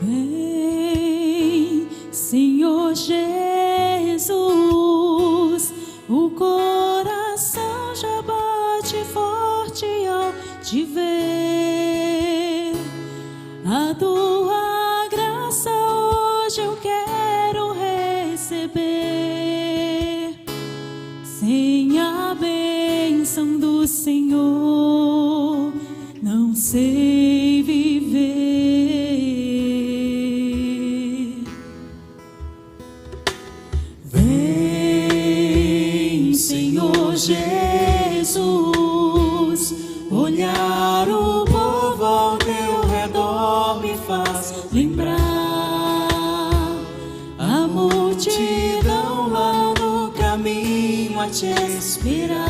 Vem, Senhor Jesus, o coração já bate forte ao te ver. A tua graça hoje eu quero receber. Sem a bênção do Senhor, não sei viver. Vem, Senhor Jesus, olhar o povo ao teu redor me faz lembrar a multidão lá no caminho a te esperar.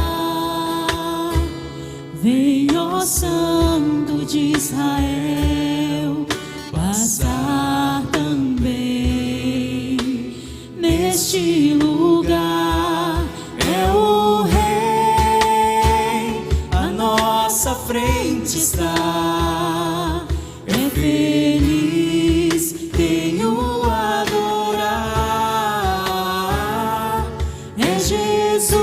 Vem, ó Santo de Israel, passar também neste lugar. É o Rei, à nossa frente está. É feliz quem o adorar. É Jesus,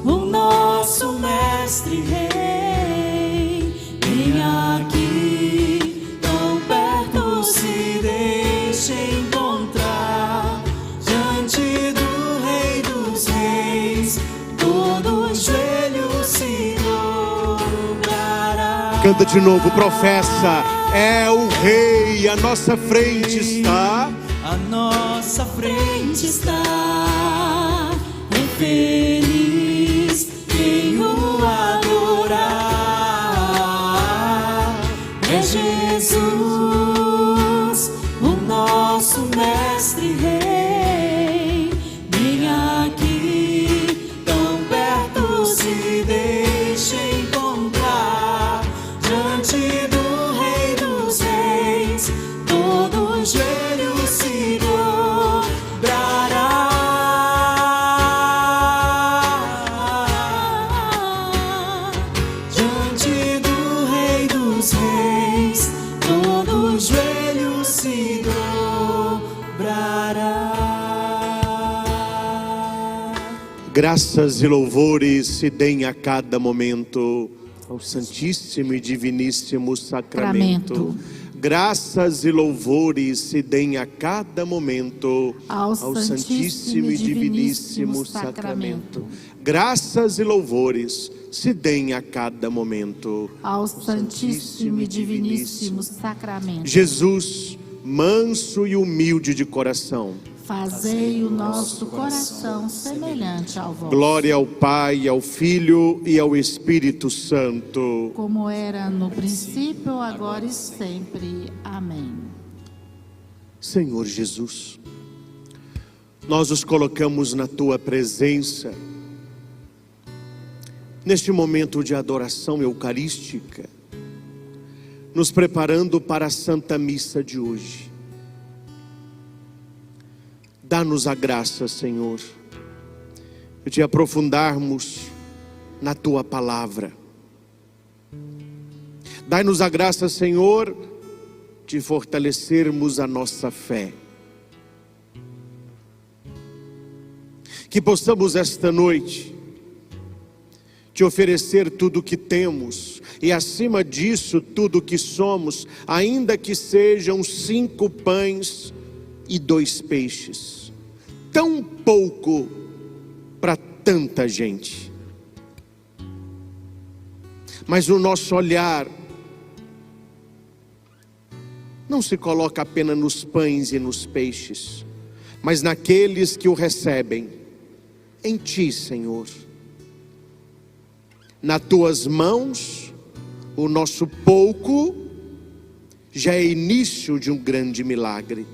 o nosso mestre rei. Vem aqui, tão perto, se deixe encontrar. Diante do Rei dos Reis, todo joelho se dobrará. Canta de novo, professa. É o Rei, à nossa frente está. À nossa frente está. É feliz quem o adorar. É Jesus, o nosso mestre rei. Vem aqui, tão perto, se deixe encontrar. Diante do Rei dos Reis, todo joelho se dobrará. Diante do Rei dos Reis, todo joelho se dobrará. Graças e louvores se deem a cada momento ao Santíssimo e Diviníssimo Sacramento. Graças e louvores se deem a cada momento Ao Santíssimo e Diviníssimo Sacramento. Graças e louvores se deem a cada momento Ao Santíssimo e Diviníssimo Sacramento. Jesus, manso e humilde de coração, Fazei o nosso coração semelhante ao vosso. glória ao Pai, ao Filho e ao Espírito Santo. Como era no princípio, agora e sempre. Amém. Senhor Jesus, nós os colocamos na Tua presença, neste momento de adoração eucarística, nos preparando para a Santa Missa de hoje. Dá-nos a graça, Senhor, de aprofundarmos na Tua Palavra. Dai-nos a graça, Senhor, de fortalecermos a nossa fé. Que possamos esta noite te oferecer tudo o que temos e acima disso tudo o que somos, ainda que sejam 5 pães e 2 peixes. Tão pouco para tanta gente. Mas o nosso olhar não se coloca apenas nos pães e nos peixes, mas naqueles que o recebem. Em Ti, Senhor. Nas Tuas mãos, o nosso pouco já é início de um grande milagre.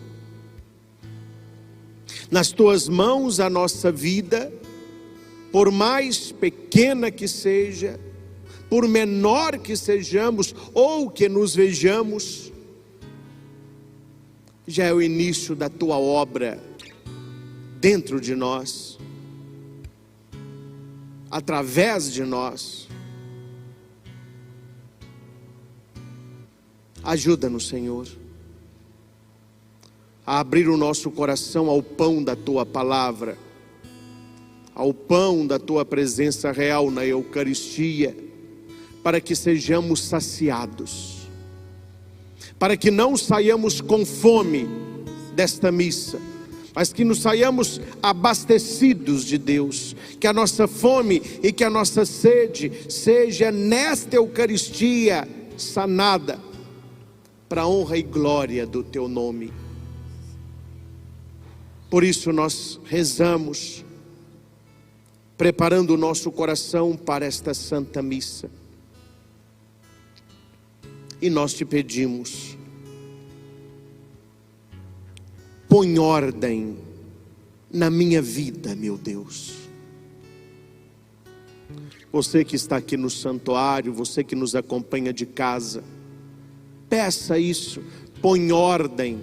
Nas Tuas mãos a nossa vida, por mais pequena que seja, por menor que sejamos ou que nos vejamos, já é o início da Tua obra dentro de nós, através de nós. Ajuda-nos, Senhor, a abrir o nosso coração ao pão da Tua palavra, ao pão da Tua presença real na Eucaristia, para que sejamos saciados, para que não saiamos com fome desta missa, mas que nos saiamos abastecidos de Deus, que a nossa fome e que a nossa sede seja nesta Eucaristia sanada, para a honra e glória do Teu nome. Por isso nós rezamos, preparando o nosso coração para esta Santa Missa. E nós te pedimos, põe ordem na minha vida, meu Deus. Você que está aqui no santuário, você que nos acompanha de casa, peça isso, põe ordem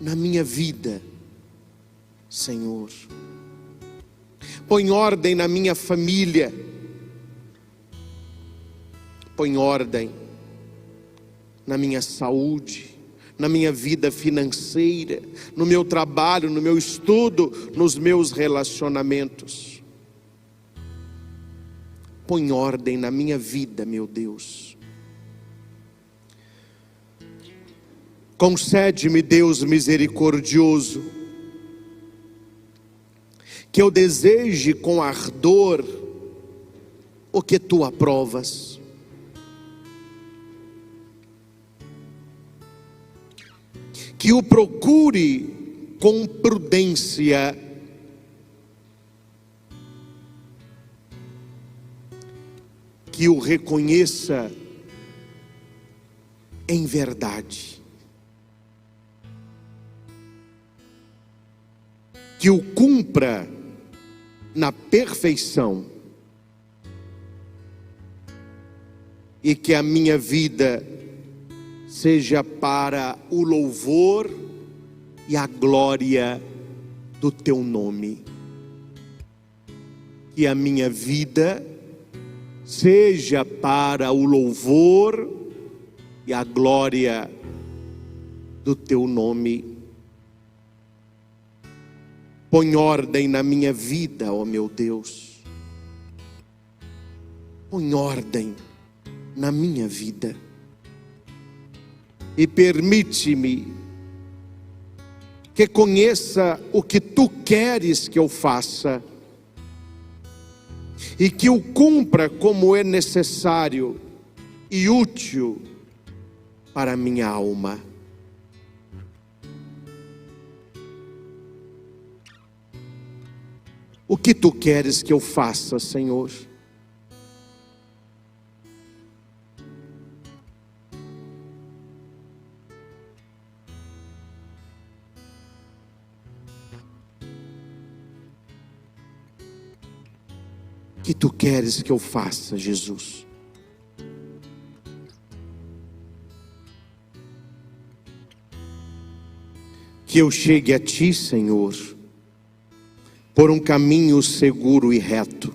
na minha vida, Senhor. Põe ordem na minha família, põe ordem na minha saúde, na minha vida financeira, no meu trabalho, no meu estudo, nos meus relacionamentos. Põe ordem na minha vida, meu Deus. Concede-me, Deus misericordioso, que eu deseje com ardor o que Tu aprovas. Que o procure com prudência, que o reconheça em verdade, que o cumpra na perfeição, e que a minha vida seja para o louvor e a glória do Teu nome. Que a minha vida seja para o louvor e a glória do Teu nome. Põe ordem na minha vida, ó meu Deus. Põe ordem na minha vida. E permite-me que conheça o que Tu queres que eu faça, e que o cumpra como é necessário e útil para a minha alma. O que Tu queres que eu faça, Senhor? O que Tu queres que eu faça, Jesus? Que eu chegue a Ti, Senhor, por um caminho seguro e reto,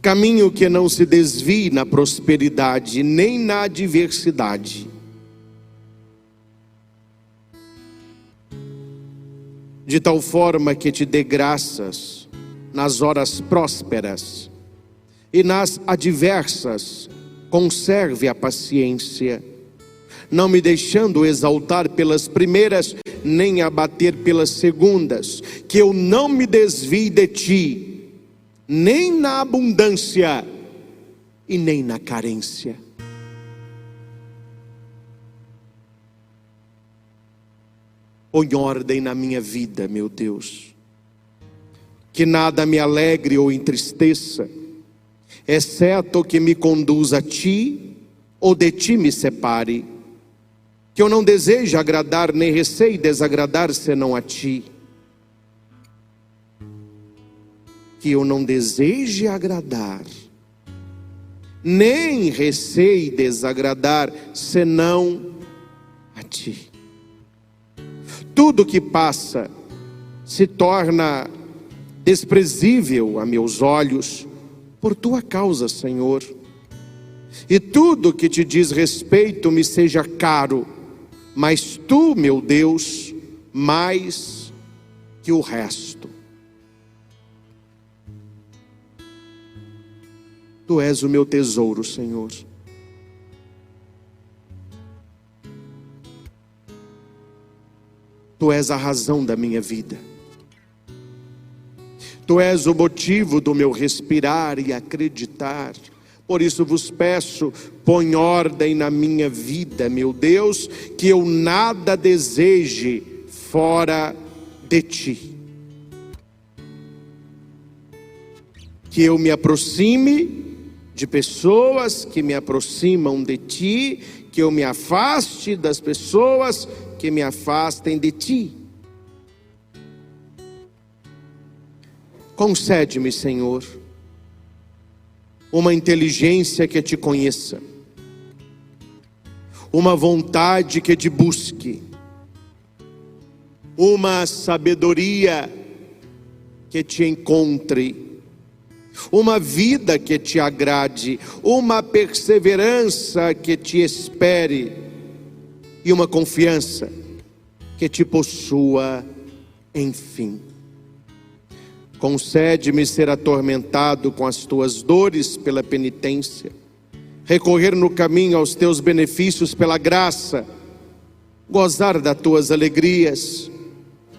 caminho que não se desvie na prosperidade nem na adversidade, de tal forma que Te dê graças nas horas prósperas, e nas adversas conserve a paciência, não me deixando exaltar pelas primeiras, nem abater pelas segundas, que eu não me desvie de Ti, nem na abundância e nem na carência. Põe ordem na minha vida, meu Deus, que nada me alegre ou entristeça, exceto o que me conduz a Ti, ou de Ti me separe, que eu não deseje agradar, nem receie desagradar, senão a Ti, que eu não deseje agradar, nem receie desagradar, senão a Ti. Tudo que passa se torna desprezível a meus olhos, por Tua causa, Senhor. e tudo que te diz respeito me seja caro, mas tu, meu Deus, mais que o resto. Tu és o meu tesouro, Senhor. Tu és a razão da minha vida. Tu és o motivo do meu respirar e acreditar. Por isso vos peço, põe ordem na minha vida, meu Deus, que eu nada deseje fora de ti. Que eu me aproxime de pessoas que me aproximam de ti, que eu me afaste das pessoas que me afastem de ti. Concede-me, Senhor, uma inteligência que te conheça, uma vontade que te busque, uma sabedoria que te encontre, uma vida que te agrade, uma perseverança que te espere e uma confiança que te possua, enfim. Concede-me ser atormentado com as tuas dores pela penitência, recorrer no caminho aos teus benefícios pela graça, gozar das tuas alegrias,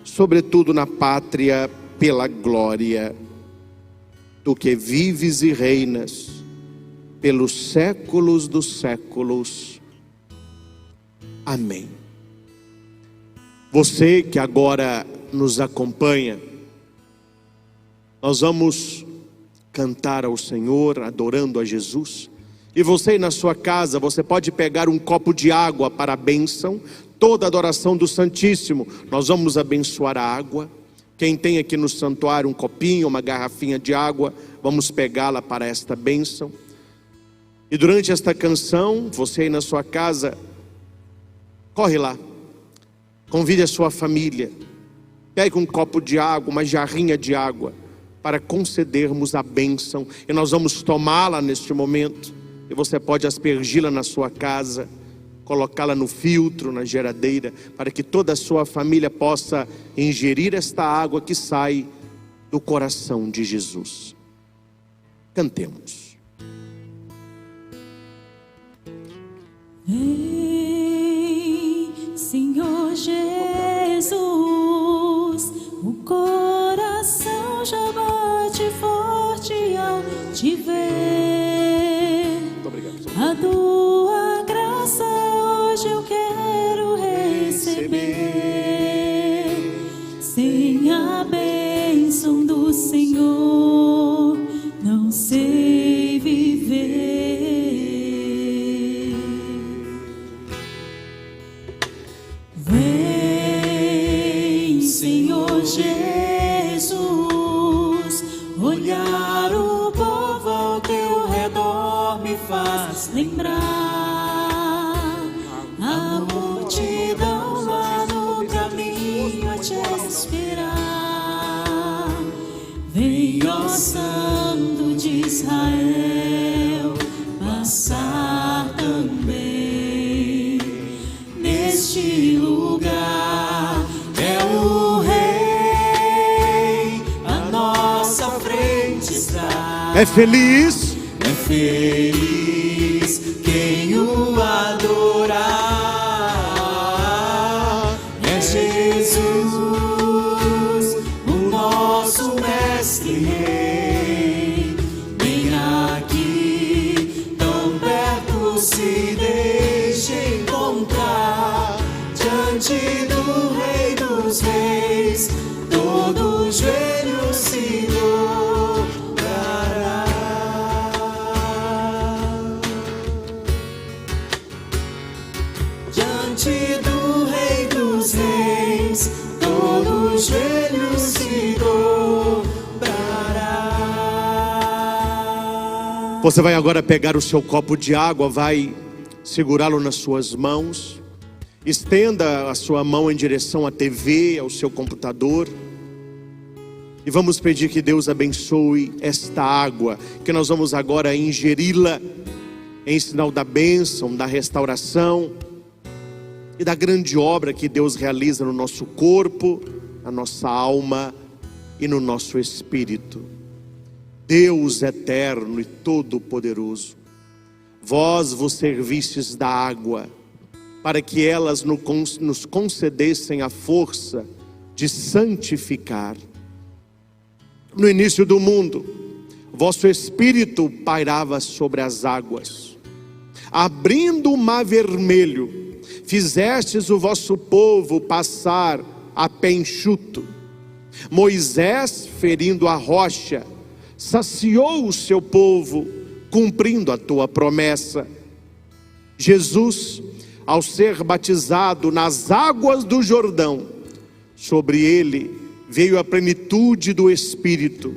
sobretudo na pátria pela glória. Tu que vives e reinas pelos séculos dos séculos. Amém. Você que agora nos acompanha, nós vamos cantar ao Senhor, adorando a Jesus. E você aí na sua casa, você pode pegar um copo de água para a bênção, toda a adoração do Santíssimo. Nós vamos abençoar a água. Quem tem aqui no santuário um copinho, uma garrafinha de água, vamos pegá-la para esta bênção. E durante esta canção, você aí na sua casa, corre lá, convide a sua família, pegue um copo de água, uma jarrinha de água, para concedermos a bênção, e nós vamos tomá-la neste momento, e você pode aspergi-la na sua casa, colocá-la no filtro, na geladeira, para que toda a sua família possa ingerir esta água que sai do coração de Jesus. Cantemos. Vem, Senhor Jesus, o coração já bate forte ao te ver. Muito obrigado. A tua graça hoje eu quero receber. Sem a bênção do Senhor, não sei viver. Vem, Senhor Jesus, olhar o povo ao teu redor me faz lembrar a multidão lá no caminho a te esperar. Vem, ó Santo de Israel, passar também neste lugar. É o Rei, a nossa frente está. É feliz? É feliz quem o adorar. É Jesus, o nosso mestre rei. Vem aqui, tão perto, se deixe encontrar. Diante do Rei dos Reis, todo joelho se dobrará. Diante do Rei dos Reis, todo joelho se dobrará. Você vai agora pegar o seu copo de água, vai segurá-lo nas suas mãos. Estenda a sua mão em direção à TV, ao seu computador. E vamos pedir que Deus abençoe esta água, que nós vamos agora ingeri-la em sinal da bênção, da restauração e da grande obra que Deus realiza no nosso corpo, na nossa alma e no nosso espírito. Deus eterno e todo-poderoso, vós vos servistes da água, para que elas nos concedessem a força de santificar. No início do mundo, vosso Espírito pairava sobre as águas. Abrindo o mar vermelho, fizestes o vosso povo passar a pé enxuto. Moisés, ferindo a rocha, saciou o seu povo, cumprindo a tua promessa. Jesus, ao ser batizado nas águas do Jordão, sobre ele veio a plenitude do Espírito.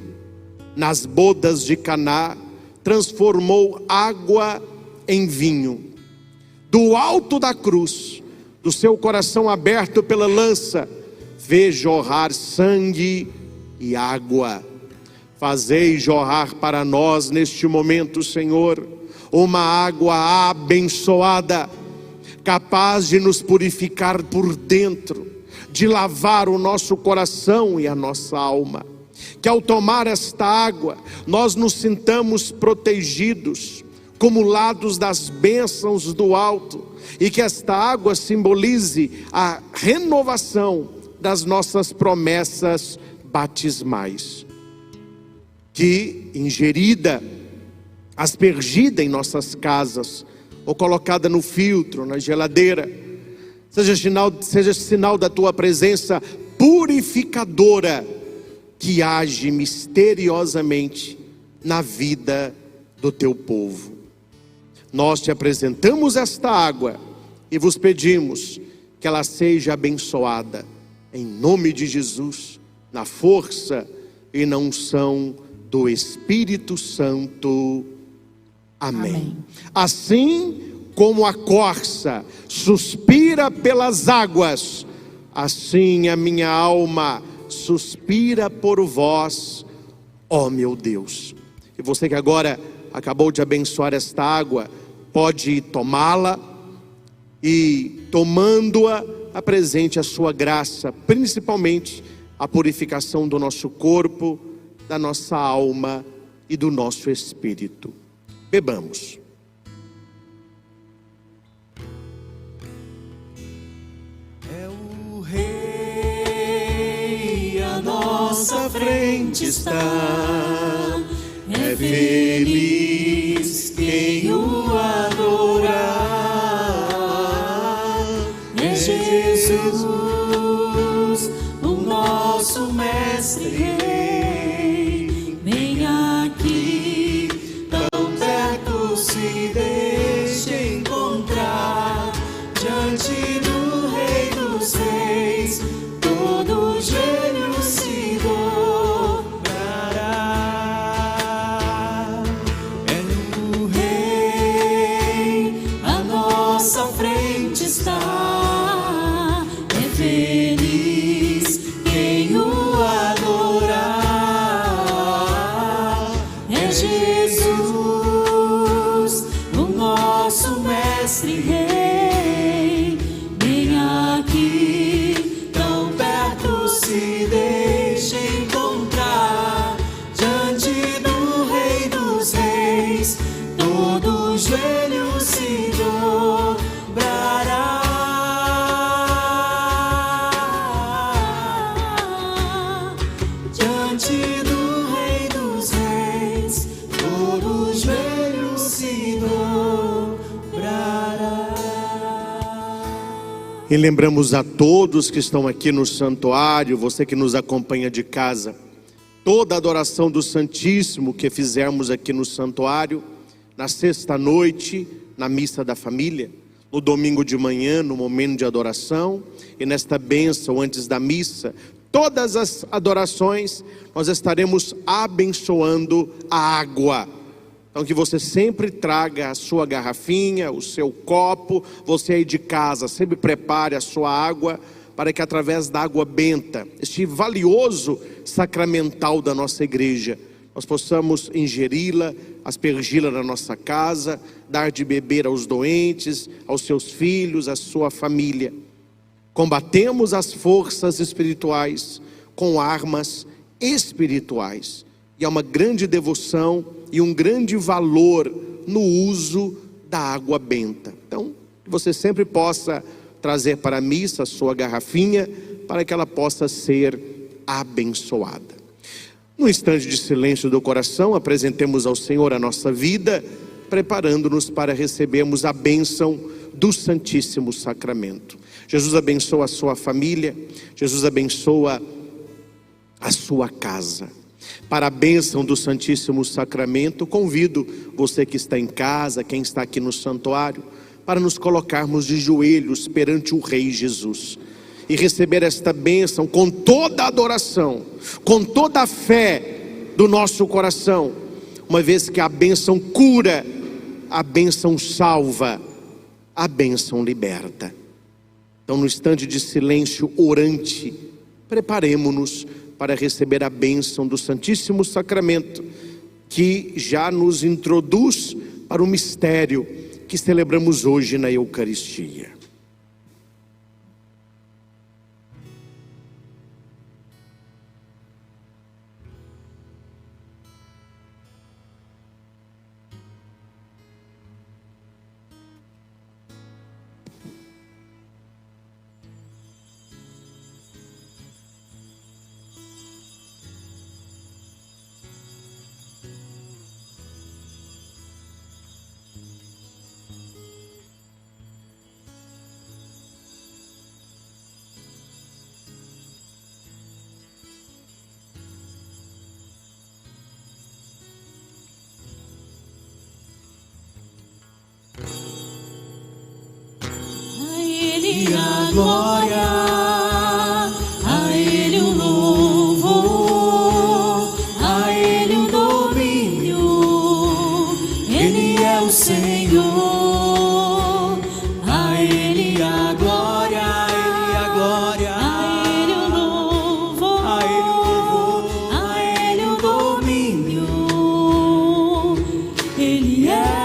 Nas bodas de Caná, transformou água em vinho. Do alto da cruz, do seu coração aberto pela lança, fez jorrar sangue e água. Fazei jorrar para nós neste momento, Senhor, uma água abençoada, capaz de nos purificar por dentro, de lavar o nosso coração e a nossa alma. Que ao tomar esta água, nós nos sintamos protegidos, cumulados das bênçãos do alto, e que esta água simbolize a renovação das nossas promessas batismais. Que ingerida, aspergida em nossas casas, ou colocada no filtro, na geladeira, seja sinal da tua presença purificadora, que age misteriosamente na vida do teu povo. Nós te apresentamos esta água e vos pedimos que ela seja abençoada, em nome de Jesus, na força e na unção do Espírito Santo. Amém. Assim como a corça suspira pelas águas, assim a minha alma suspira por vós, ó meu Deus. E você que agora acabou de abençoar esta água, pode tomá-la e, tomando-a, apresente a sua graça, principalmente a purificação do nosso corpo, da nossa alma e do nosso espírito. Bebamos. É o Rei, à nossa frente está. É feliz quem o adorar. É Jesus, o nosso mestre Rei. Vem aqui, tão perto, se deixe encontrar. Diante do Rei dos Reis, todo joelho se dobrará. É o Rei, à nossa frente está. É feliz quem o adorar. É Jesus, o nosso mestre Rei. Vem aqui, tão perto, se deixe encontrar. Diante do Rei dos Reis, todo joelho se dobrará. Diante do Rei dos Reis, todo joelho se dobrará. E lembramos a todos que estão aqui no santuário, você que nos acompanha de casa, toda a adoração do Santíssimo que fizemos aqui no santuário, na sexta-noite, na missa da família, no domingo de manhã, no momento de adoração, e nesta bênção antes da missa, todas as adorações, nós estaremos abençoando a água. Então que você sempre traga a sua garrafinha, o seu copo, você aí de casa, sempre prepare a sua água, para que através da água benta, este valioso sacramental da nossa igreja, nós possamos ingeri-la, aspergi-la na nossa casa, dar de beber aos doentes, aos seus filhos, à sua família. Combatemos as forças espirituais com armas espirituais. E há uma grande devoção e um grande valor no uso da água benta. Então, que você sempre possa trazer para a missa a sua garrafinha, para que ela possa ser abençoada. No instante de silêncio do coração, apresentemos ao Senhor a nossa vida, preparando-nos para recebermos a bênção do Santíssimo Sacramento. Jesus abençoa a sua família, Jesus abençoa a sua casa. Para a bênção do Santíssimo Sacramento, convido você que está em casa, quem está aqui no santuário, para nos colocarmos de joelhos perante o Rei Jesus e receber esta bênção com toda a adoração, com toda a fé do nosso coração, uma vez que a bênção cura, a bênção salva, a bênção liberta. Então, no instante de silêncio orante, preparemo-nos para receber a bênção do Santíssimo Sacramento, que já nos introduz para o mistério que celebramos hoje na Eucaristia. E a glória, a Ele o louvor, a Ele o domínio, Ele é o Senhor. A Ele a glória, a Ele a glória, a Ele o louvor, a Ele o louvor, a Ele o domínio, Ele é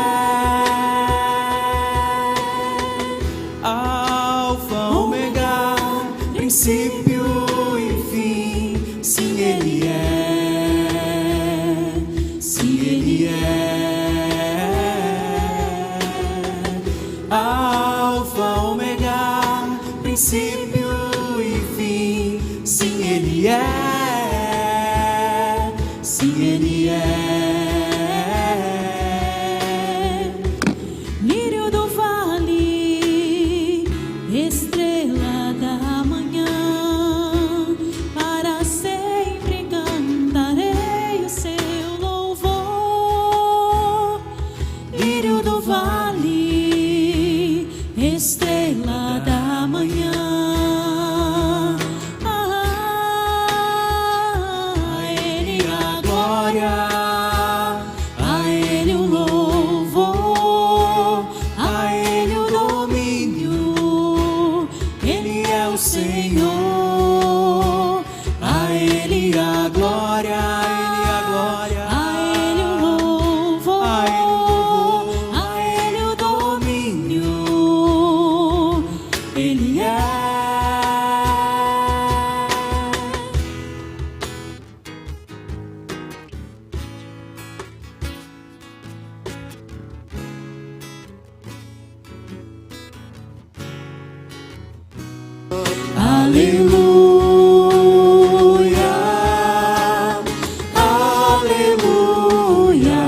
princípio e fim, sim, Ele é, sim, Ele é, Alfa, Ômega, princípio e fim, sim, Ele é, sim, Ele é, lírio do vale, estrela da manhã, estrela da manhã, a Ele a glória, a Ele o louvor, a Ele o domínio, Ele é o Senhor. A Ele a glória, a Ele a glória, a Ele o louvor, a Ele o louvor, a Ele o domínio, Ele é. Aleluia, aleluia,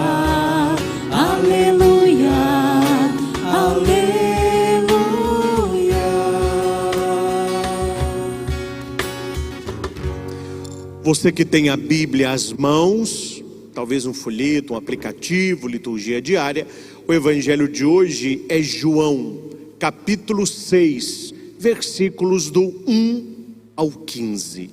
aleluia, aleluia. Você que tem a Bíblia às mãos, talvez um folheto, um aplicativo, liturgia diária, o evangelho de hoje é João, capítulo 6, versículos do 1 ao 15.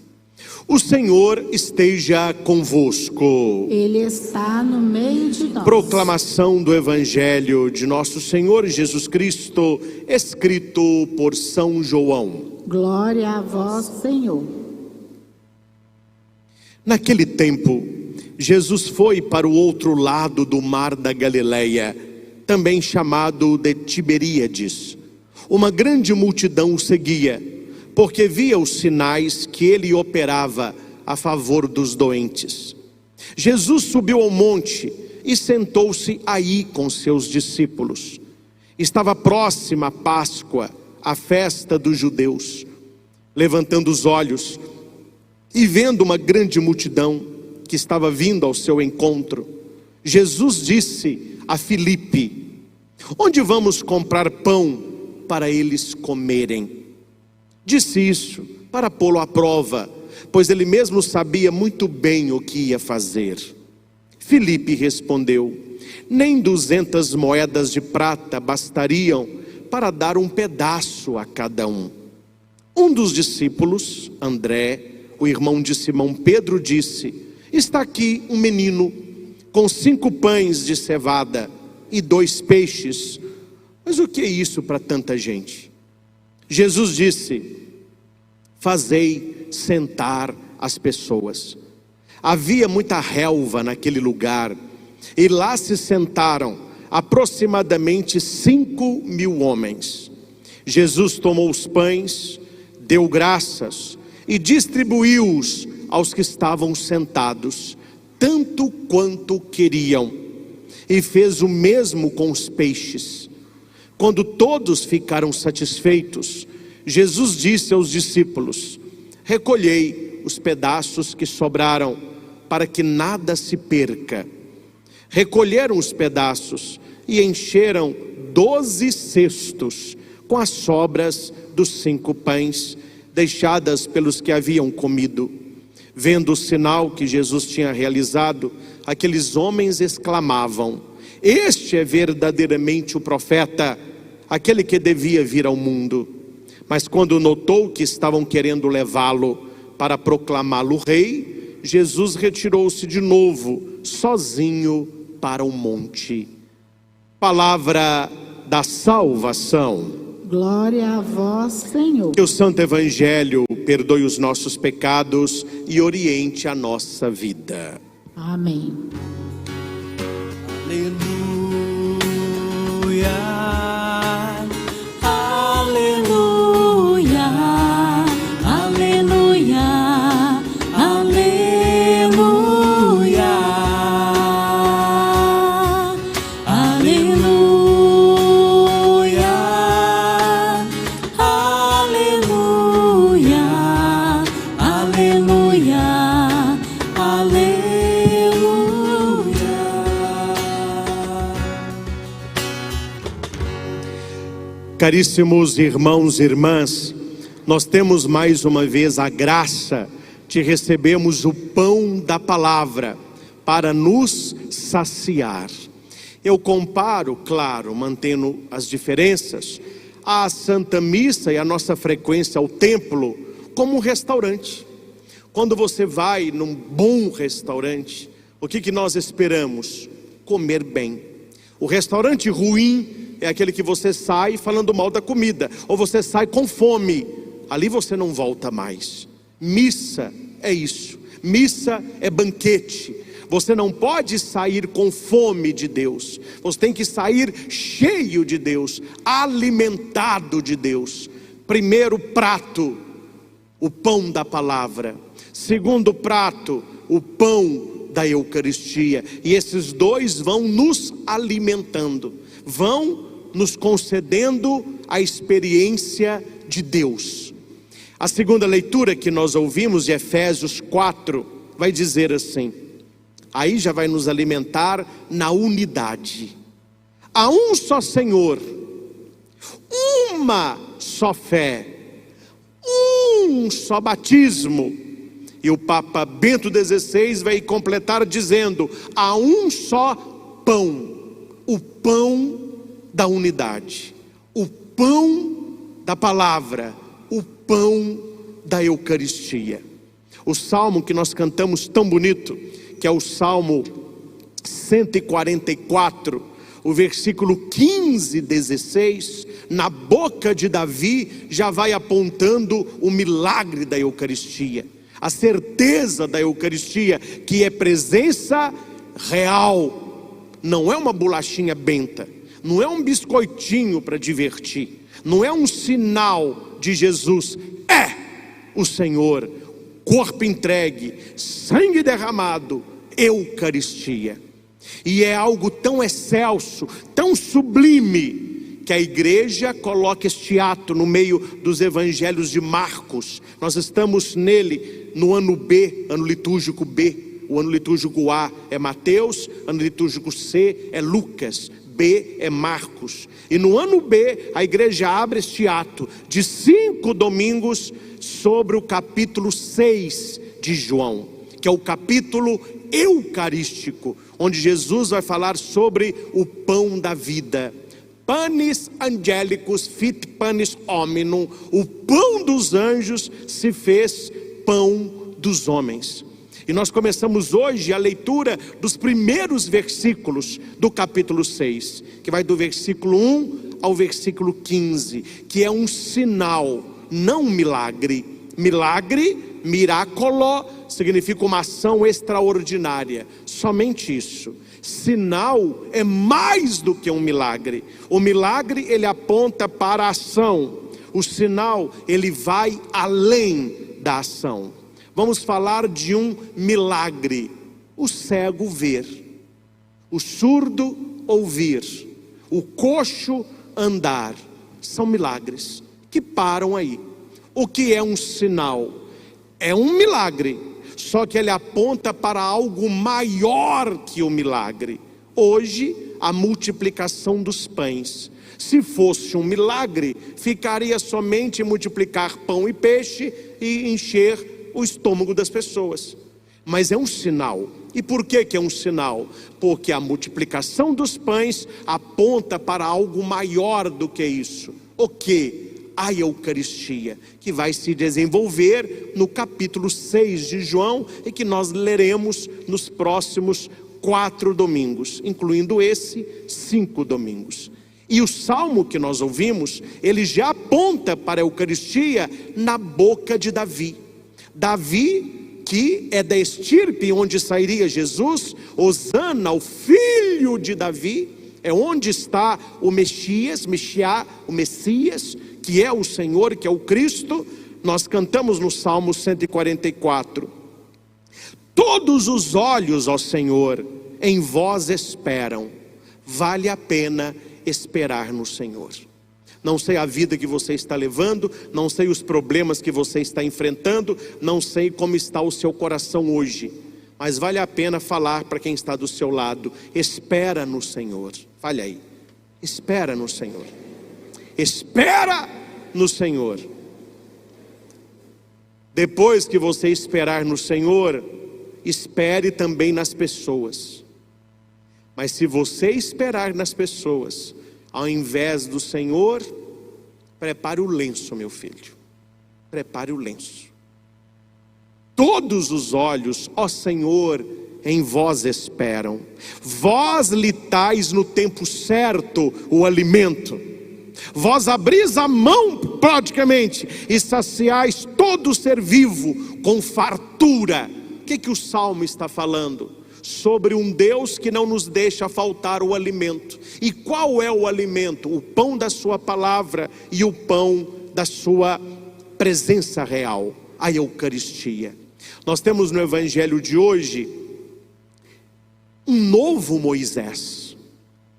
O Senhor esteja convosco. Ele está no meio de nós. Proclamação do evangelho de nosso Senhor Jesus Cristo, escrito por São João. Glória a vós, Senhor. Naquele tempo, Jesus foi para o outro lado do mar da Galileia, também chamado de Tiberíades. Uma grande multidão o seguia, porque via os sinais que ele operava a favor dos doentes. Jesus subiu ao monte e sentou-se aí com seus discípulos. Estava próxima a Páscoa, a festa dos judeus. Levantando os olhos e vendo uma grande multidão que estava vindo ao seu encontro, Jesus disse a Filipe: onde vamos comprar pão para eles comerem? Disse isso para pô-lo à prova, pois ele mesmo sabia muito bem o que ia fazer. Filipe respondeu: nem 200 moedas de prata bastariam para dar um pedaço a cada um. Um dos discípulos, André, o irmão de Simão Pedro, disse: está aqui um menino com 5 pães de cevada e 2 peixes. Mas o que é isso para tanta gente? Jesus disse: fazei sentar as pessoas. Havia muita relva naquele lugar, e lá se sentaram aproximadamente 5.000 homens. Jesus tomou os pães, deu graças e distribuiu-os aos que estavam sentados, tanto quanto queriam, e fez o mesmo com os peixes. Quando todos ficaram satisfeitos, Jesus disse aos discípulos: recolhei os pedaços que sobraram, para que nada se perca. Recolheram os pedaços e encheram 12 cestos com as sobras dos 5 pães deixadas pelos que haviam comido. Vendo o sinal que Jesus tinha realizado, aqueles homens exclamavam: este é verdadeiramente o profeta, aquele que devia vir ao mundo. Mas quando notou que estavam querendo levá-lo para proclamá-lo rei, Jesus retirou-se de novo, sozinho, para o monte. Palavra da salvação. Glória a vós, Senhor. Que o Santo Evangelho perdoe os nossos pecados e oriente a nossa vida. Amém. Aleluia, aleluia, aleluia, aleluia, aleluia, aleluia, aleluia. Caríssimos irmãos e irmãs, nós temos mais uma vez a graça de recebermos o pão da palavra para nos saciar. Eu comparo, claro, mantendo as diferenças, a Santa Missa e a nossa frequência ao templo como um restaurante. Quando você vai num bom restaurante, o que nós esperamos? Comer bem. O restaurante ruim é aquele que você sai falando mal da comida, ou você sai com fome, ali você não volta mais. Missa é isso, missa é banquete. Você não pode sair com fome de Deus, você tem que sair cheio de Deus, alimentado de Deus. Primeiro prato, o pão da palavra. Segundo prato, o pão da Eucaristia. E esses dois vão nos alimentando, vão nos concedendo a experiência de Deus. A segunda leitura que nós ouvimos de Efésios 4 vai dizer assim, aí já vai nos alimentar na unidade. Há um só Senhor, uma só fé, um só batismo. E o Papa Bento XVI vai completar dizendo: há um só pão, o pão da unidade, o pão da palavra, o pão da Eucaristia. O salmo que nós cantamos tão bonito, que é o Salmo 144, o versículo 15 e 16, na boca de Davi já vai apontando o milagre da Eucaristia. a certeza da Eucaristia, que é presença real, não é uma bolachinha benta, não é um biscoitinho para divertir, não é um sinal de Jesus, é o Senhor, corpo entregue, sangue derramado, Eucaristia. E é algo tão excelso, tão sublime, que a igreja coloca este ato no meio dos evangelhos de Marcos. Nós estamos nele no ano B, ano litúrgico B. O ano litúrgico A é Mateus, ano litúrgico C é Lucas, B é Marcos. E no ano B, a igreja abre este ato de 5 domingos sobre o capítulo 6 de João, que é o capítulo eucarístico, onde Jesus vai falar sobre o pão da vida. Panis angelicus fit panis hominum, o pão dos anjos se fez pão dos homens. E nós começamos hoje a leitura dos primeiros versículos do capítulo 6, que vai do versículo 1 ao versículo 15, que é um sinal, não um milagre. Milagre, miraculo, significa uma ação extraordinária, somente isso. Sinal é mais do que um milagre. O milagre, ele aponta para a ação. O sinal, ele vai além da ação. Vamos falar de um milagre: o cego ver, o surdo ouvir, o coxo andar. São milagres que param aí. O que é um sinal? É um milagre, só que ele aponta para algo maior que o milagre. Hoje, a multiplicação dos pães. Se fosse um milagre, ficaria somente em multiplicar pão e peixe e encher o estômago das pessoas. Mas é um sinal. E por que é um sinal? Porque a multiplicação dos pães aponta para algo maior do que isso. O que? A Eucaristia, que vai se desenvolver no capítulo 6 de João e que nós leremos nos próximos 4 domingos, incluindo esse 5 domingos. E o salmo que nós ouvimos, ele já aponta para a Eucaristia na boca de Davi. Davi, que é da estirpe onde sairia Jesus, Hosana, o filho de Davi, é onde está o Messias, o Messias, que é o Senhor, que é o Cristo. Nós cantamos no Salmo 144: todos os olhos, ó Senhor, em vós esperam. Vale a pena esperar no Senhor. Não sei a vida que você está levando, não sei os problemas que você está enfrentando, não sei como está o seu coração hoje, mas vale a pena falar para quem está do seu lado: espera no Senhor. Fale aí, espera no Senhor. Espera no Senhor. Depois que você esperar no Senhor, espere também nas pessoas. Mas se você esperar nas pessoas, ao invés do Senhor, prepare o lenço, meu filho. Prepare o lenço. Todos os olhos, ó Senhor, em vós esperam. Vós lhe tais no tempo certo o alimento. Vós abris a mão praticamente e saciais todo ser vivo com fartura. O que o Salmo está falando? Sobre um Deus que não nos deixa faltar o alimento. E qual é o alimento? O pão da sua palavra e o pão da sua presença real, a Eucaristia. Nós temos no evangelho de hoje um novo Moisés.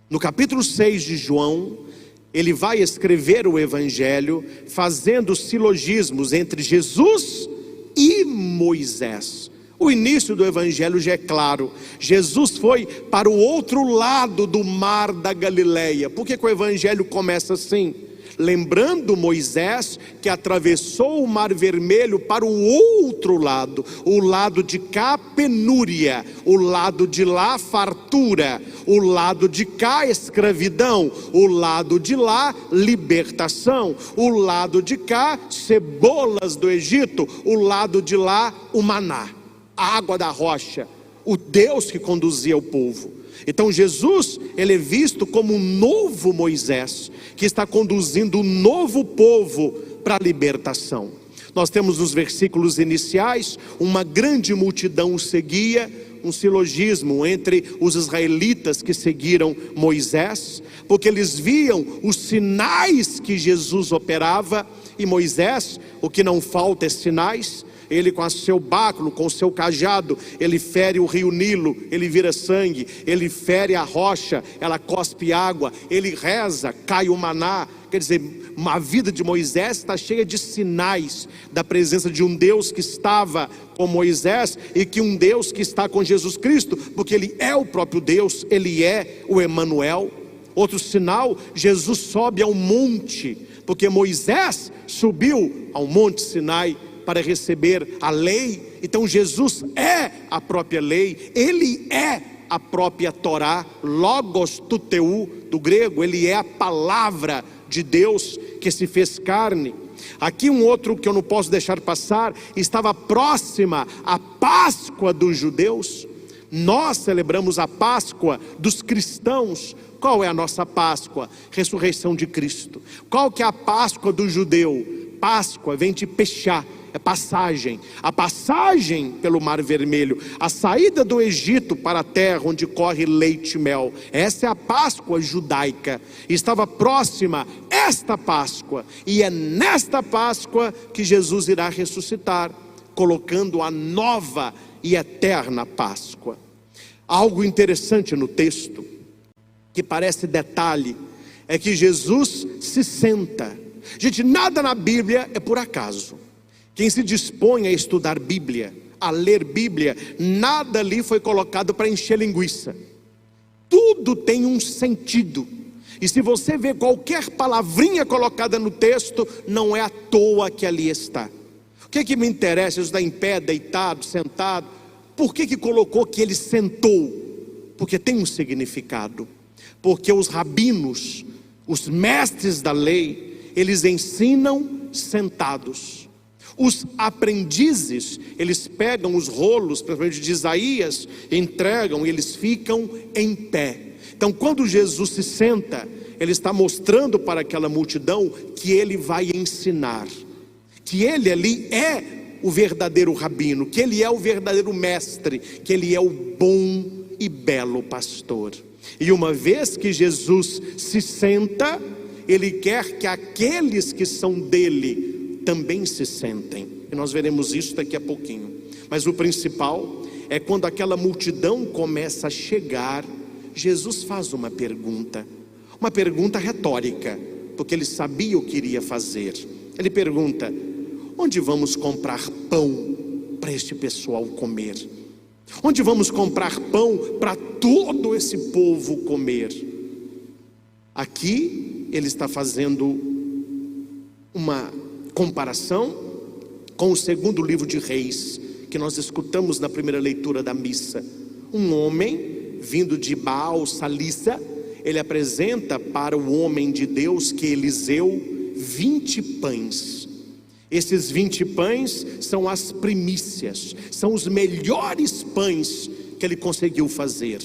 No capítulo 6 de João, ele vai escrever o evangelho fazendo silogismos entre Jesus e Moisés. O início do evangelho já é claro. Jesus foi para o outro lado do mar da Galileia. Por que o evangelho começa assim? Lembrando Moisés que atravessou o mar vermelho para o outro lado. O lado de cá, penúria. O lado de lá, fartura. O lado de cá, escravidão. O lado de lá, libertação. O lado de cá, cebolas do Egito. O lado de lá, o maná, a água da rocha, o Deus que conduzia o povo. Então Jesus, ele é visto como um novo Moisés, que está conduzindo um novo povo para a libertação. Nós temos nos versículos iniciais, uma grande multidão o seguia, um silogismo entre os israelitas que seguiram Moisés, porque eles viam os sinais que Jesus operava, e Moisés, o que não falta é sinais. Ele com o seu báculo, com o seu cajado, ele fere o rio Nilo, ele vira sangue. Ele fere a rocha, ela cospe água. Ele reza, cai o maná. Quer dizer, a vida de Moisés está cheia de sinais da presença de um Deus que estava com Moisés e que um Deus que está com Jesus Cristo, porque Ele é o próprio Deus, Ele é o Emanuel. Outro sinal, Jesus sobe ao monte, porque Moisés subiu ao monte Sinai para receber a lei. Então Jesus é a própria lei, Ele é a própria Torá, logos tuteu do grego, Ele é a palavra de Deus que se fez carne. Aqui um outro que eu não posso deixar passar, estava próxima a Páscoa dos judeus. Nós celebramos a Páscoa dos cristãos. Qual é a nossa Páscoa? Ressurreição de Cristo. Qual que é a Páscoa do judeu? Páscoa vem de Pechá, é passagem. A passagem pelo Mar Vermelho, a saída do Egito para a terra onde corre leite e mel. Essa é a Páscoa judaica. Estava próxima esta Páscoa, e é nesta Páscoa que Jesus irá ressuscitar, colocando a nova e eterna Páscoa. Algo interessante no texto, que parece detalhe, é que Jesus se senta. Gente, nada na Bíblia é por acaso. Quem se dispõe a estudar Bíblia, a ler Bíblia, nada ali foi colocado para encher linguiça. Tudo tem um sentido. E se você vê qualquer palavrinha colocada no texto, não é à toa que ali está. O que me interessa? Jesus está em pé, deitado, sentado. Por que colocou que ele sentou? Porque tem um significado. Porque os rabinos, os mestres da lei, eles ensinam sentados. Os aprendizes, eles pegam os rolos, principalmente de Isaías, entregam e eles ficam em pé. Então quando Jesus se senta, ele está mostrando para aquela multidão que ele vai ensinar, que ele ali é o verdadeiro rabino, que ele é o verdadeiro mestre, que ele é o bom e belo pastor. E uma vez que Jesus se senta, ele quer que aqueles que são dele também se sentem, e nós veremos isso daqui a pouquinho. Mas o principal é quando aquela multidão começa a chegar, Jesus faz uma pergunta retórica, porque ele sabia o que iria fazer. Ele pergunta: onde vamos comprar pão para este pessoal comer? Onde vamos comprar pão para todo esse povo comer? Aqui ele está fazendo uma comparação com o segundo livro de Reis, que nós escutamos na primeira leitura da missa. Um homem vindo de Baal Salissa, ele apresenta para o homem de Deus, que é Eliseu, 20 pães. Esses 20 pães são as primícias, são os melhores pães que ele conseguiu fazer.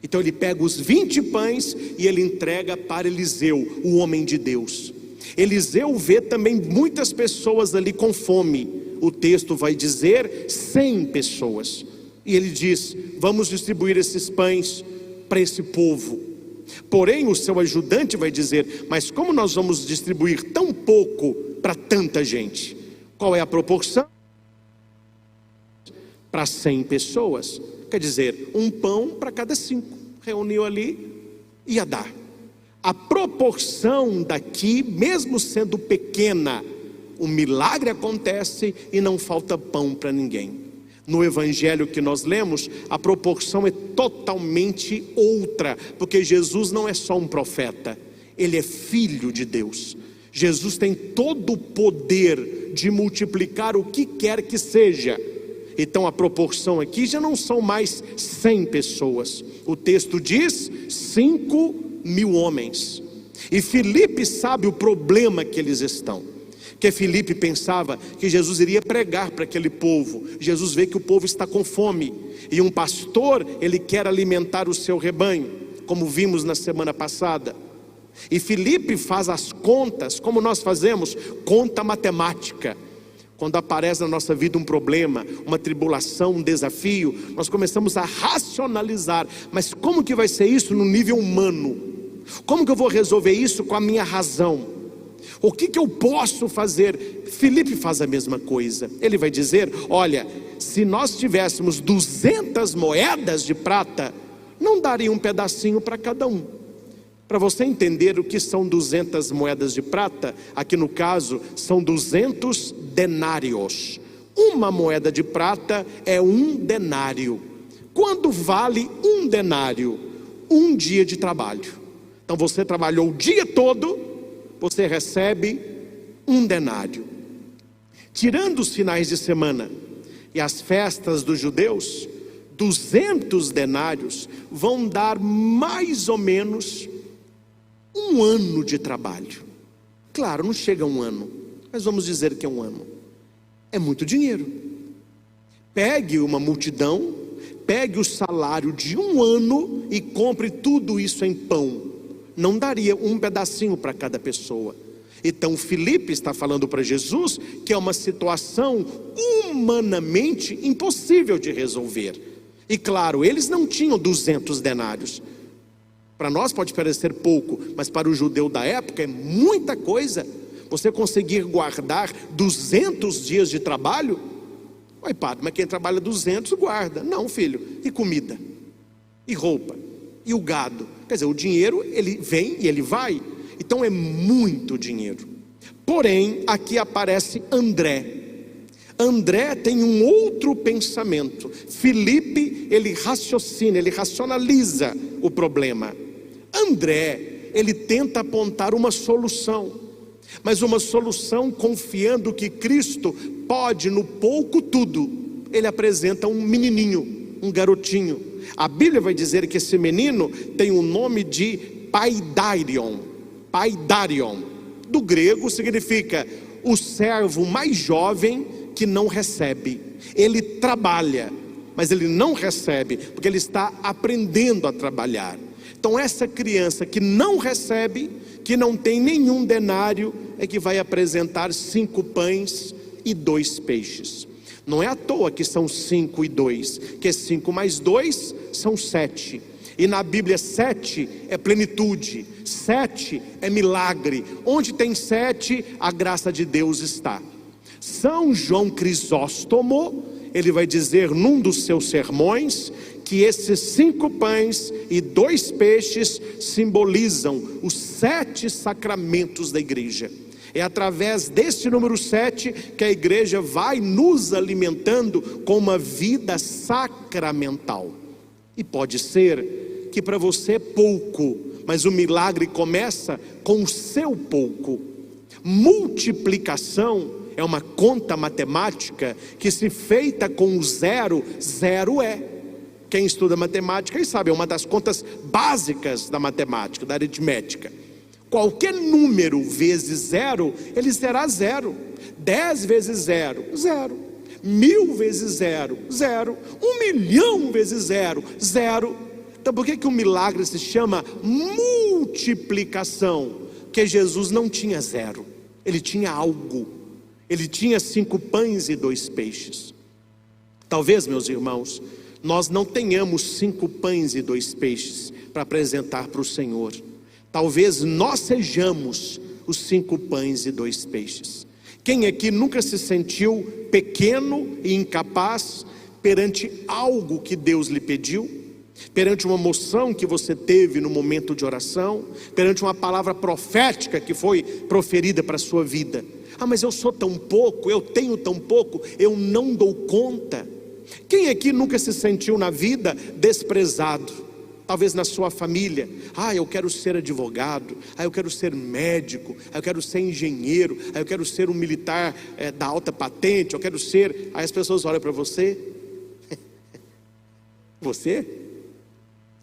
Então ele pega os 20 pães e ele entrega para Eliseu, o homem de Deus. Eliseu vê também muitas pessoas ali com fome. O texto vai dizer 100 pessoas. E ele diz: vamos distribuir esses pães para esse povo. Porém o seu ajudante vai dizer: mas como nós vamos distribuir tão pouco para tanta gente? Qual é a proporção? Para 100 pessoas, quer dizer, um pão para cada 5. Reuniu ali, ia dar. A proporção daqui, mesmo sendo pequena, o milagre acontece e não falta pão para ninguém. No evangelho que nós lemos, a proporção é totalmente outra, porque Jesus não é só um profeta, ele é filho de Deus. Jesus tem todo o poder de multiplicar o que quer que seja. Então a proporção aqui já não são mais 100 pessoas. O texto diz 5.000 homens. E Filipe sabe o problema que eles estão. Porque Filipe pensava que Jesus iria pregar para aquele povo. Jesus vê que o povo está com fome. E um pastor, ele quer alimentar o seu rebanho, como vimos na semana passada. E Filipe faz as contas, como nós fazemos, conta matemática. Quando aparece na nossa vida um problema, uma tribulação, um desafio, nós começamos a racionalizar. Mas como que vai ser isso no nível humano? Como que eu vou resolver isso com a minha razão? O que eu posso fazer? Filipe faz a mesma coisa. Ele vai dizer: olha, se nós tivéssemos 200 moedas de prata, não daria um pedacinho para cada um. Para você entender o que são 200 moedas de prata, aqui no caso são 200 denários. Uma moeda de prata é 1 denário. Quando vale 1 denário? 1 dia de trabalho. Então você trabalhou o dia todo, você recebe 1 denário. Tirando os finais de semana e as festas dos judeus, 200 denários vão dar mais ou menos 1 ano de trabalho. Claro, não chega a 1 ano, mas vamos dizer que é 1 ano. É muito dinheiro. Pegue uma multidão, pegue o salário de 1 ano e compre tudo isso em pão. Não daria um pedacinho para cada pessoa. Então Filipe está falando para Jesus que é uma situação humanamente impossível de resolver. E claro, eles não tinham 200 denários. Para nós pode parecer pouco, mas para o judeu da época é muita coisa. Você conseguir guardar 200 dias de trabalho? Oi, padre, mas quem trabalha 200 guarda. Não, filho, e comida? E roupa? E o gado? Quer dizer, o dinheiro ele vem e ele vai. Então é muito dinheiro. Porém, aqui aparece André. André tem um outro pensamento. Filipe, ele raciocina, ele racionaliza o problema. André, ele tenta apontar uma solução, mas uma solução confiando que Cristo pode no pouco tudo. Ele apresenta um menininho, um garotinho. A Bíblia vai dizer que esse menino tem o nome de Paidarion. Paidarion, do grego significa o servo mais jovem que não recebe. Ele trabalha, mas ele não recebe, porque ele está aprendendo a trabalhar. Então essa criança que não recebe, que não tem nenhum denário, é que vai apresentar 5 pães e 2 peixes. Não é à toa que são 5 e 2, que 5 mais 2 são 7. E na Bíblia 7 é plenitude, 7 é milagre. Onde tem 7, a graça de Deus está. São João Crisóstomo, ele vai dizer num dos seus sermões, que esses 5 pães e 2 peixes simbolizam os 7 sacramentos da igreja. É através deste número 7 que a igreja vai nos alimentando com uma vida sacramental. E pode ser que para você é pouco, mas o milagre começa com o seu pouco. Multiplicação é uma conta matemática que, se feita com o zero, zero é. Quem estuda matemática e sabe, é uma das contas básicas da matemática, da aritmética. Qualquer número vezes zero, ele será zero. 10 vezes zero, zero. 1000 vezes zero, zero. 1 milhão vezes zero, zero. Então por que o milagre se chama multiplicação? Porque Jesus não tinha zero, ele tinha algo. Ele tinha 5 pães e 2 peixes. Talvez, meus irmãos, nós não tenhamos 5 pães e 2 peixes para apresentar para o Senhor. Talvez nós sejamos os 5 pães e 2 peixes. Quem aqui nunca se sentiu pequeno e incapaz perante algo que Deus lhe pediu? Perante uma emoção que você teve no momento de oração? Perante uma palavra profética que foi proferida para a sua vida? Ah, mas eu sou tão pouco, eu tenho tão pouco, eu não dou conta. Quem aqui nunca se sentiu na vida desprezado? Talvez na sua família. Ah, eu quero ser advogado, eu quero ser médico, eu quero ser engenheiro, eu quero ser um militar da alta patente, eu quero ser... Aí as pessoas olham para você. Você?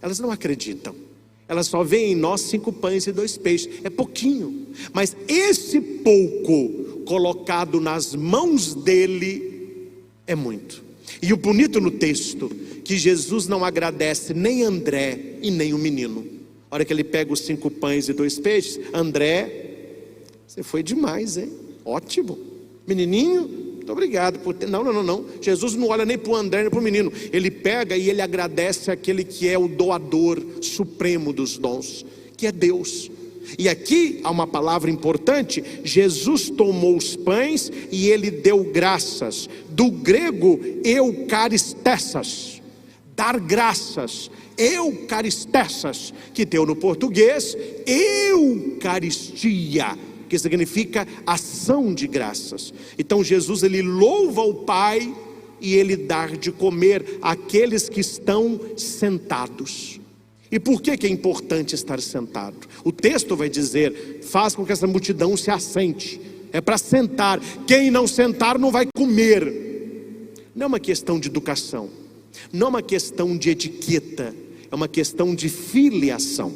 Elas não acreditam. Elas só veem em nós 5 pães e 2 peixes. É pouquinho. Mas esse pouco colocado nas mãos dele é muito. E o bonito no texto, que Jesus não agradece nem André e nem o menino. A hora que ele pega os 5 pães e 2 peixes, André, você foi demais, hein? Ótimo. Menininho, Muito obrigado por ter... Não. Jesus não olha nem para o André nem para o menino. Ele pega e ele agradece àquele que é o doador supremo dos dons, que é Deus. E aqui há uma palavra importante. Jesus tomou os pães e ele deu graças. Do grego eucaristessas, dar graças, eucaristessas, que deu no português eucaristia, que significa ação de graças. Então Jesus, ele louva o Pai e ele dá de comer àqueles que estão sentados. E por que é importante estar sentado? O texto vai dizer: faz com que essa multidão se assente. É para sentar. Quem não sentar não vai comer. Não é uma questão de educação, não é uma questão de etiqueta, é uma questão de filiação.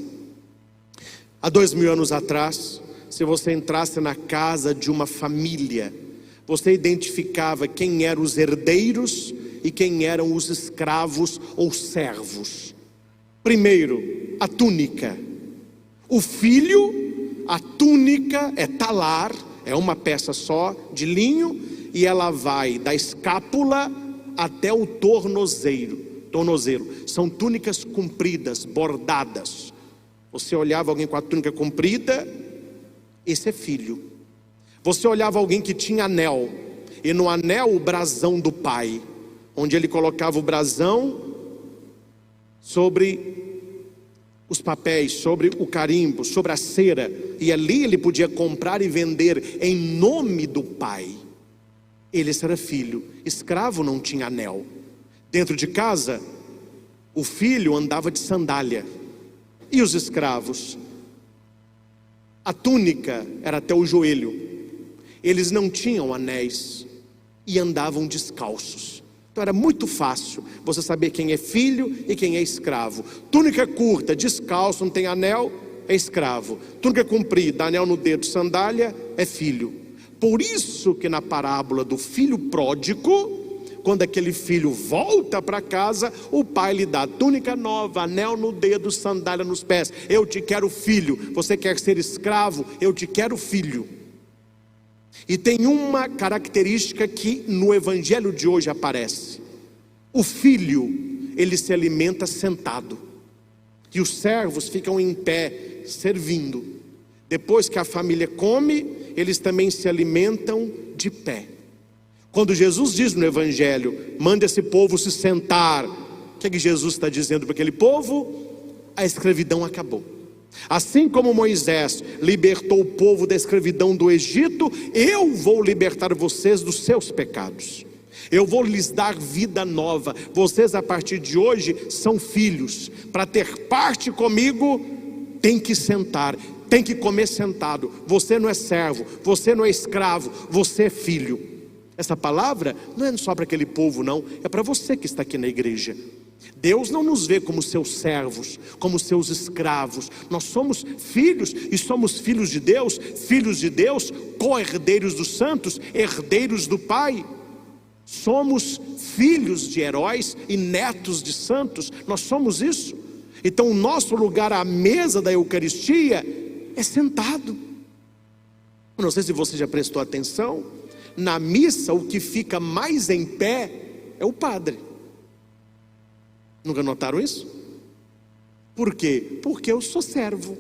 Há 2000 anos atrás, se você entrasse na casa de uma família, você identificava quem eram os herdeiros e quem eram os escravos ou servos. Primeiro, a túnica. O filho, a túnica é talar, é uma peça só de linho, e ela vai da escápula até o tornozelo. São túnicas compridas, bordadas. Você olhava alguém com a túnica comprida, esse é filho. Você olhava alguém que tinha anel, e no anel o brasão do pai, onde ele colocava o brasão sobre os papéis, sobre o carimbo, sobre a cera, e ali ele podia comprar e vender em nome do pai. Ele era filho. Escravo não tinha anel. Dentro de casa, o filho andava de sandália. E os escravos? A túnica era até o joelho. Eles não tinham anéis e andavam descalços. Então era muito fácil você saber quem é filho e quem é escravo. Túnica curta, descalço, não tem anel, é escravo. Túnica comprida, anel no dedo, sandália, é filho. Por isso que na parábola do filho pródigo, quando aquele filho volta para casa, o pai lhe dá túnica nova, anel no dedo, sandália nos pés. Eu te quero filho. Você quer ser escravo? Eu te quero filho. E tem uma característica que no evangelho de hoje aparece. O filho, ele se alimenta sentado, e os servos ficam em pé, servindo. Depois que a família come, eles também se alimentam de pé. Quando Jesus diz no evangelho: manda esse povo se sentar, o que é que Jesus está dizendo para aquele povo? A escravidão acabou. Assim como Moisés libertou o povo da escravidão do Egito, eu vou libertar vocês dos seus pecados. Eu vou lhes dar vida nova. Vocês a partir de hoje são filhos. Para ter parte comigo, tem que sentar, tem que comer sentado. Você não é servo, você não é escravo, você é filho. Essa palavra não é só para aquele povo, não, é para você que está aqui na igreja. Deus não nos vê como seus servos, como seus escravos. Nós somos filhos, e somos filhos de Deus, co-herdeiros dos santos, herdeiros do Pai. Somos filhos de heróis e netos de santos. Nós somos isso. Então o nosso lugar à mesa da Eucaristia é sentado. Não sei se você já prestou atenção, na missa o que fica mais em pé é o padre. Nunca notaram isso? Por quê? Porque eu sou servo.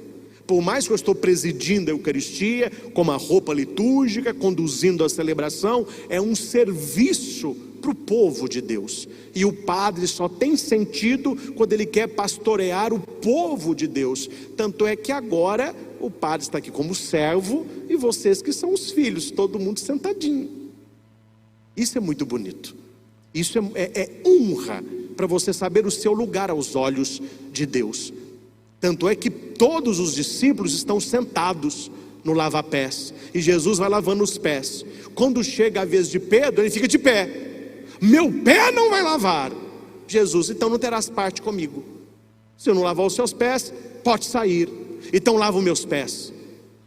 Por mais que eu estou presidindo a Eucaristia, com uma roupa litúrgica, conduzindo a celebração, é um serviço para o povo de Deus. E o padre só tem sentido quando ele quer pastorear o povo de Deus. Tanto é que agora o padre está aqui como servo, e vocês que são os filhos, todo mundo sentadinho. Isso é muito bonito. Isso é honra para você saber o seu lugar aos olhos de Deus. Tanto é que todos os discípulos estão sentados no lava-pés, e Jesus vai lavando os pés. Quando chega a vez de Pedro, ele fica de pé. Meu pé não vai lavar. Jesus: então não terás parte comigo. Se eu não lavar os seus pés, pode sair. Então lava os meus pés,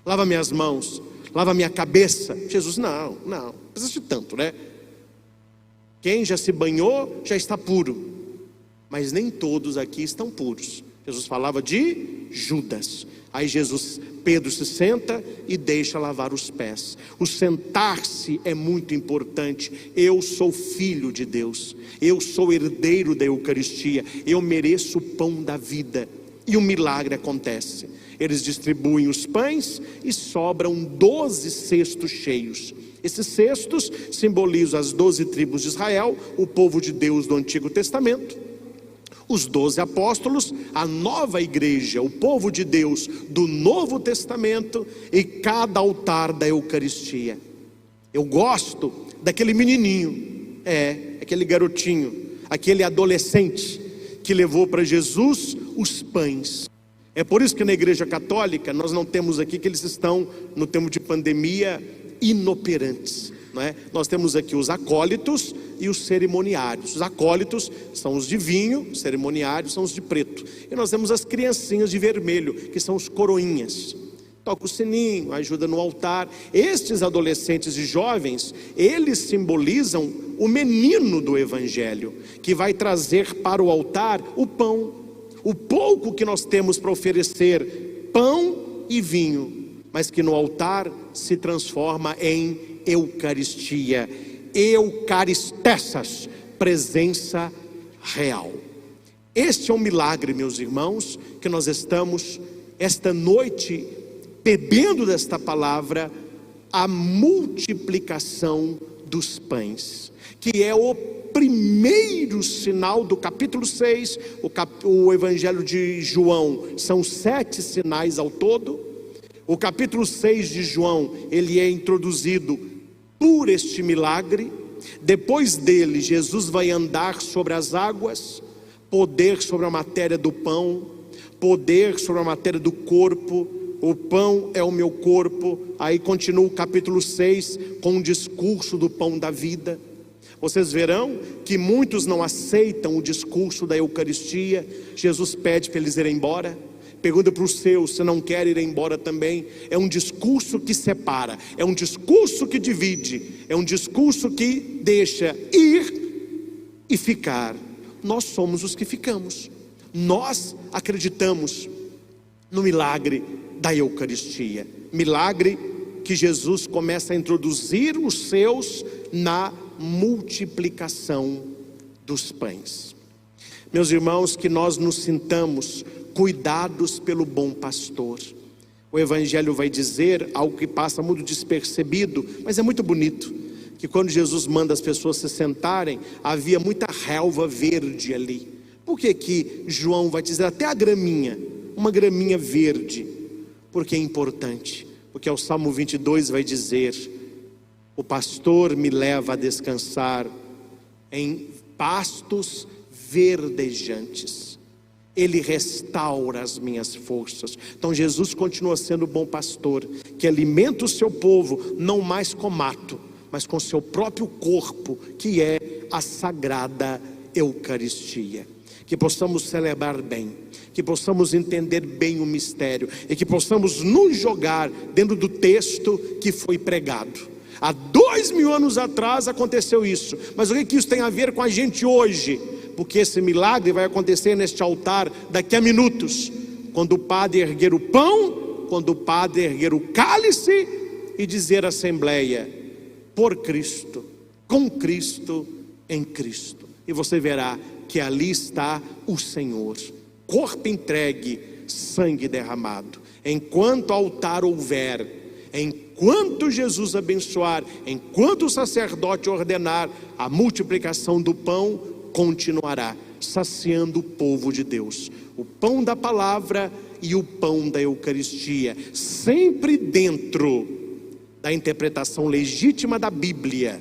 lava minhas mãos, lava minha cabeça. Jesus: não precisa de tanto, né? Quem já se banhou já está puro, mas nem todos aqui estão puros. Jesus falava de Judas. Aí Pedro se senta e deixa lavar os pés. O sentar-se é muito importante. Eu sou filho de Deus, eu sou herdeiro da Eucaristia, eu mereço o pão da vida. E um milagre acontece. Eles distribuem os pães e sobram 12 cestos cheios. Esses cestos simbolizam as 12 tribos de Israel, o povo de Deus do Antigo Testamento, os 12 apóstolos, a nova igreja, o povo de Deus do Novo Testamento e cada altar da Eucaristia. Eu gosto daquele menininho, aquele garotinho, aquele adolescente que levou para Jesus os pães. É por isso que na Igreja Católica nós não temos aqui que eles estão no tempo de pandemia inoperantes, não é? Nós temos aqui os acólitos e os cerimoniários. Os acólitos são os de vinho, os cerimoniários são os de preto. E nós temos as criancinhas de vermelho, que são os coroinhas. Toca o sininho, ajuda no altar. Estes adolescentes e jovens, eles simbolizam o menino do Evangelho, que vai trazer para o altar o pão. O pouco que nós temos para oferecer, pão e vinho, mas que no altar se transforma em Eucaristia. Eucaristessas, presença real. Este é um milagre, meus irmãos, que nós estamos esta noite bebendo desta palavra, a multiplicação dos pães, que é o primeiro sinal do capítulo 6, o Evangelho de João, são 7 sinais ao todo. O capítulo 6 de João, ele é introduzido por este milagre. Depois dele, Jesus vai andar sobre as águas, poder sobre a matéria do pão, poder sobre a matéria do corpo. O pão é o meu corpo. Aí continua o capítulo 6 com o discurso do pão da vida. Vocês verão que muitos não aceitam o discurso da Eucaristia. Jesus pede para eles irem embora. Pergunta para os seus se não querem ir embora também. É um discurso que separa, é um discurso que divide, é um discurso que deixa ir e ficar. Nós somos os que ficamos. Nós acreditamos no milagre da Eucaristia. Milagre que Jesus começa a introduzir os seus na multiplicação dos pães. Meus irmãos, que nós nos sintamos cuidados pelo bom pastor. O Evangelho vai dizer algo que passa muito despercebido, mas é muito bonito, que quando Jesus manda as pessoas se sentarem, havia muita relva verde ali. Por que que João vai dizer até a graminha, uma graminha verde? Porque é importante, porque o Salmo 22 vai dizer: o pastor me leva a descansar em pastos verdejantes, ele restaura as minhas forças. Então Jesus continua sendo o bom pastor, que alimenta o seu povo, não mais com mato, mas com o seu próprio corpo, que é a sagrada Eucaristia. Que possamos celebrar bem, que possamos entender bem o mistério, e que possamos nos jogar dentro do texto que foi pregado. Há 2000 anos atrás aconteceu isso, mas o que isso tem a ver com a gente hoje? Porque esse milagre vai acontecer neste altar daqui a minutos, quando o padre erguer o pão, quando o padre erguer o cálice e dizer à assembleia: por Cristo, com Cristo, em Cristo. E você verá que ali está o Senhor, corpo entregue, sangue derramado. Enquanto altar houver, enquanto Jesus abençoar, enquanto o sacerdote ordenar, a multiplicação do pão continuará, saciando o povo de Deus. O pão da palavra e o pão da Eucaristia, sempre dentro da interpretação legítima da Bíblia,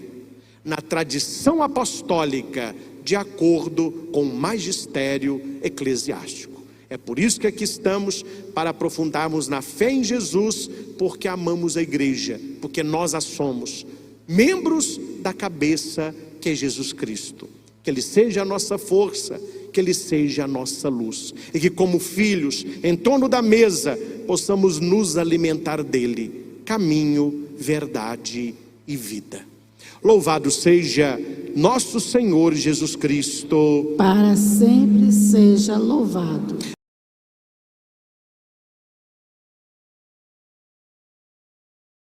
na tradição apostólica, de acordo com o magistério eclesiástico. É por isso que aqui estamos, para aprofundarmos na fé em Jesus, porque amamos a igreja, porque nós a somos, membros da cabeça que é Jesus Cristo. Que Ele seja a nossa força, que Ele seja a nossa luz, e que como filhos, em torno da mesa, possamos nos alimentar dEle, caminho, verdade e vida. Louvado seja nosso Senhor Jesus Cristo. Para sempre seja louvado.